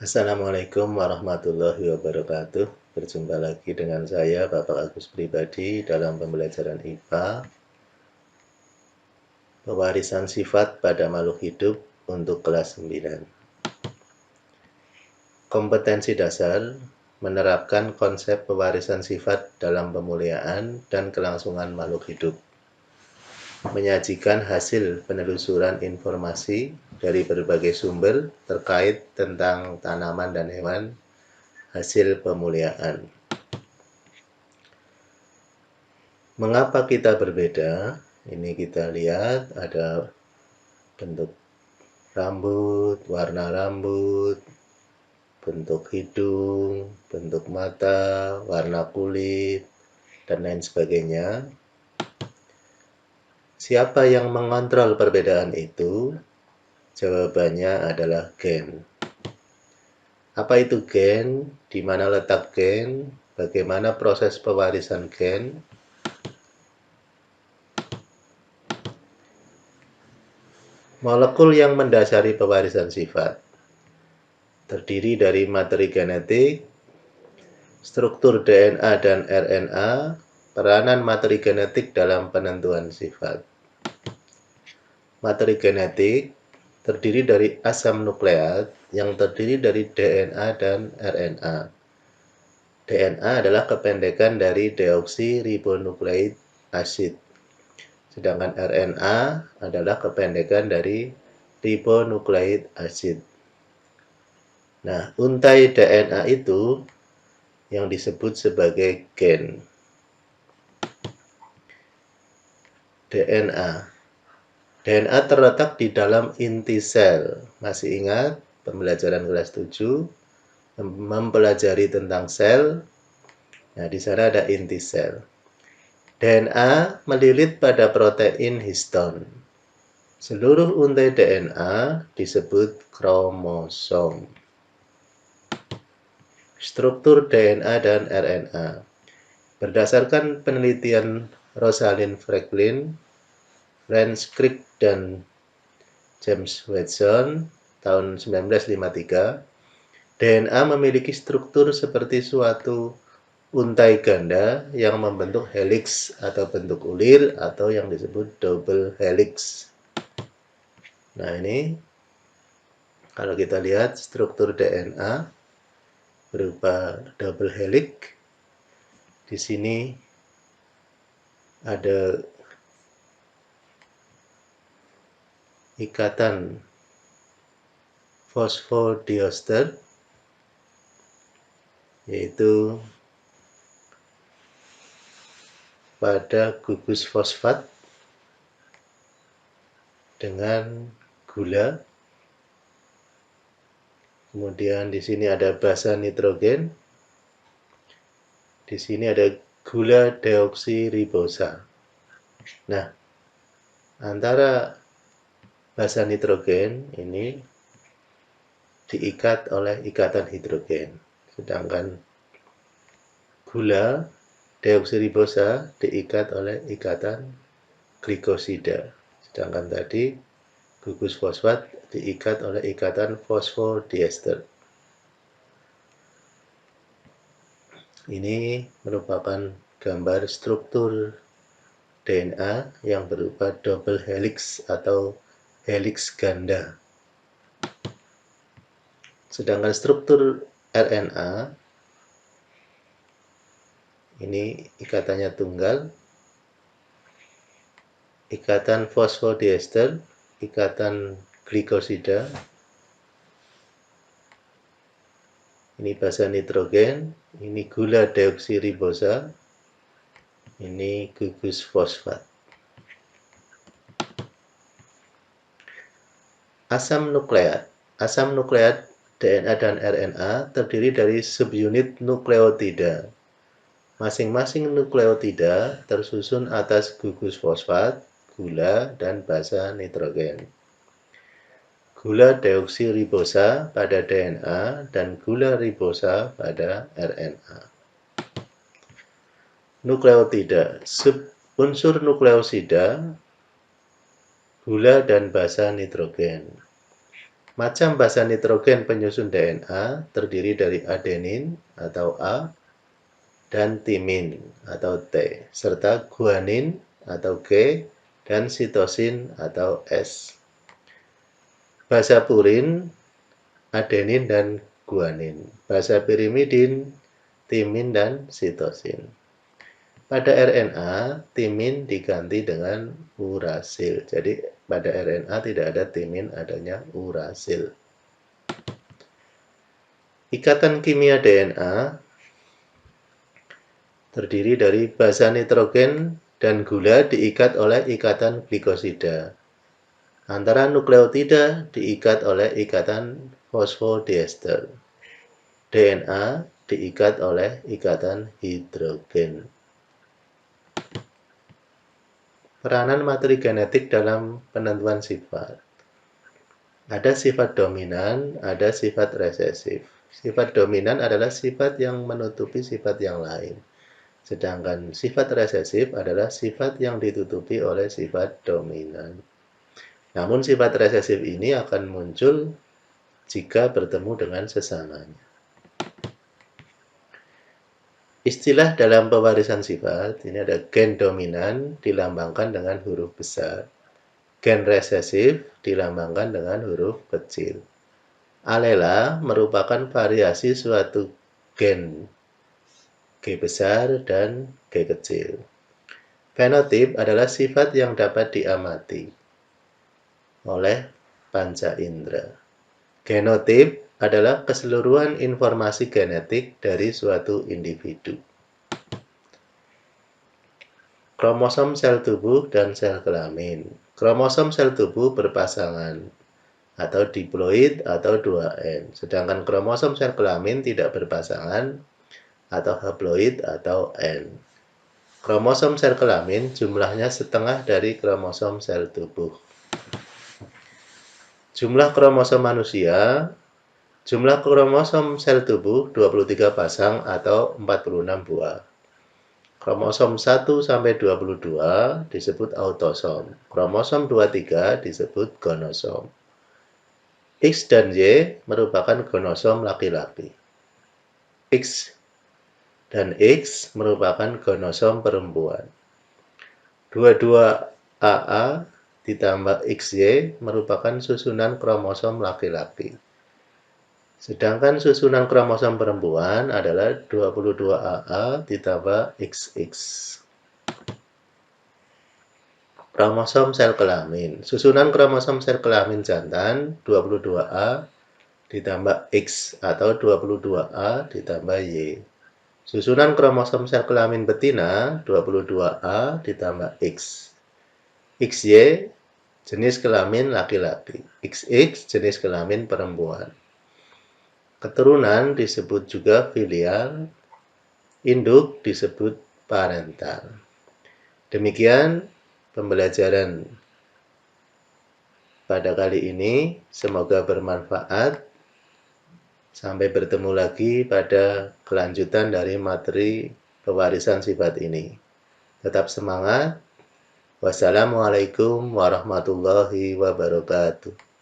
Assalamualaikum warahmatullahi wabarakatuh. Berjumpa lagi dengan saya, Bapak Agus Pribadi, dalam pembelajaran IPA, pewarisan sifat pada makhluk hidup untuk kelas 9. Kompetensi dasar menerapkan konsep pewarisan sifat dalam pemuliaan dan kelangsungan makhluk hidup. Menyajikan hasil penelusuran informasi dari berbagai sumber terkait tentang tanaman dan hewan hasil pemuliaan. Mengapa kita berbeda? Ini kita lihat ada bentuk rambut, warna rambut, bentuk hidung, bentuk mata, warna kulit, dan lain sebagainya. Siapa yang mengontrol perbedaan itu? Jawabannya adalah gen. Apa itu gen? Di mana letak gen? Bagaimana proses pewarisan gen? Molekul yang mendasari pewarisan sifat terdiri dari materi genetik, struktur DNA dan RNA, peranan materi genetik dalam penentuan sifat. Materi genetik terdiri dari asam nukleat yang terdiri dari DNA dan RNA. DNA adalah kependekan dari deoksiribonukleik acid, sedangkan RNA adalah kependekan dari ribonukleik acid. Nah, untai DNA itu yang disebut sebagai gen. DNA terletak di dalam inti sel. Masih ingat pembelajaran kelas 7 mempelajari tentang sel? Nah, di sana ada inti sel. DNA melilit pada protein histon. Seluruh untai DNA disebut kromosom. Struktur DNA dan RNA. Berdasarkan penelitian Rosalind Franklin, Franz Crick, dan James Watson tahun 1953, DNA memiliki struktur seperti suatu untai ganda yang membentuk helix atau bentuk ulir atau yang disebut double helix. Nah, ini kalau kita lihat struktur DNA berupa double helix. Di sini ada ikatan fosfodiester, yaitu pada gugus fosfat dengan gula. Kemudian di sini ada basa nitrogen. Di sini ada gula deoksiribosa. Nah, antara basa nitrogen ini diikat oleh ikatan hidrogen, sedangkan gula deoksiribosa diikat oleh ikatan glikosida, sedangkan tadi gugus fosfat diikat oleh ikatan fosfodiester. Ini merupakan gambar struktur DNA yang berupa double helix atau helix ganda. Sedangkan struktur RNA ini ikatannya tunggal, ikatan fosfodiester, ikatan glikosida. Ini basa nitrogen, ini gula deoksiribosa, ini gugus fosfat. Asam nukleat. Asam nukleat DNA dan RNA terdiri dari subunit nukleotida. Masing-masing nukleotida tersusun atas gugus fosfat, gula, dan basa nitrogen. Gula deoksiribosa pada DNA dan gula ribosa pada RNA. Nukleotida. Unsur nukleosida, gula dan basa nitrogen. Macam basa nitrogen penyusun DNA terdiri dari adenin atau A dan timin atau T, serta guanin atau G dan sitosin atau S. Basa purin, adenin dan guanin. Basa pirimidin, timin dan sitosin. Pada RNA, timin diganti dengan urasil. Jadi pada RNA tidak ada timin, adanya urasil. Ikatan kimia DNA terdiri dari basa nitrogen dan gula diikat oleh ikatan glikosida. Antara nukleotida diikat oleh ikatan fosfodiester. DNA diikat oleh ikatan hidrogen. Peranan materi genetik dalam penentuan sifat. Ada sifat dominan, ada sifat resesif. Sifat dominan adalah sifat yang menutupi sifat yang lain. Sedangkan sifat resesif adalah sifat yang ditutupi oleh sifat dominan. Namun sifat resesif ini akan muncul jika bertemu dengan sesamanya. Istilah dalam pewarisan sifat, ini ada gen dominan dilambangkan dengan huruf besar. Gen resesif dilambangkan dengan huruf kecil. Alela merupakan variasi suatu gen G besar dan G kecil. Fenotip adalah sifat yang dapat diamati oleh panca indera. Genotip adalah keseluruhan informasi genetik dari suatu individu. Kromosom sel tubuh dan sel kelamin. Kromosom sel tubuh berpasangan atau diploid atau 2N. Sedangkan kromosom sel kelamin tidak berpasangan atau haploid atau N. Kromosom sel kelamin jumlahnya setengah dari kromosom sel tubuh. Jumlah kromosom manusia, jumlah kromosom sel tubuh 23 pasang atau 46 buah. Kromosom 1 sampai 22 disebut autosom. Kromosom 23 disebut gonosom. X dan Y merupakan gonosom laki-laki. X dan X merupakan gonosom perempuan. 22AA ditambah XY merupakan susunan kromosom laki-laki. Sedangkan susunan kromosom perempuan adalah 22AA ditambah XX. Kromosom sel kelamin. Susunan kromosom sel kelamin jantan 22A ditambah X atau 22A ditambah Y. Susunan kromosom sel kelamin betina 22A ditambah X. XY jenis kelamin laki-laki. XX jenis kelamin perempuan. Keturunan disebut juga filial, induk disebut parental. Demikian pembelajaran pada kali ini, semoga bermanfaat. Sampai bertemu lagi pada kelanjutan dari materi pewarisan sifat ini. Tetap semangat. Wassalamualaikum warahmatullahi wabarakatuh.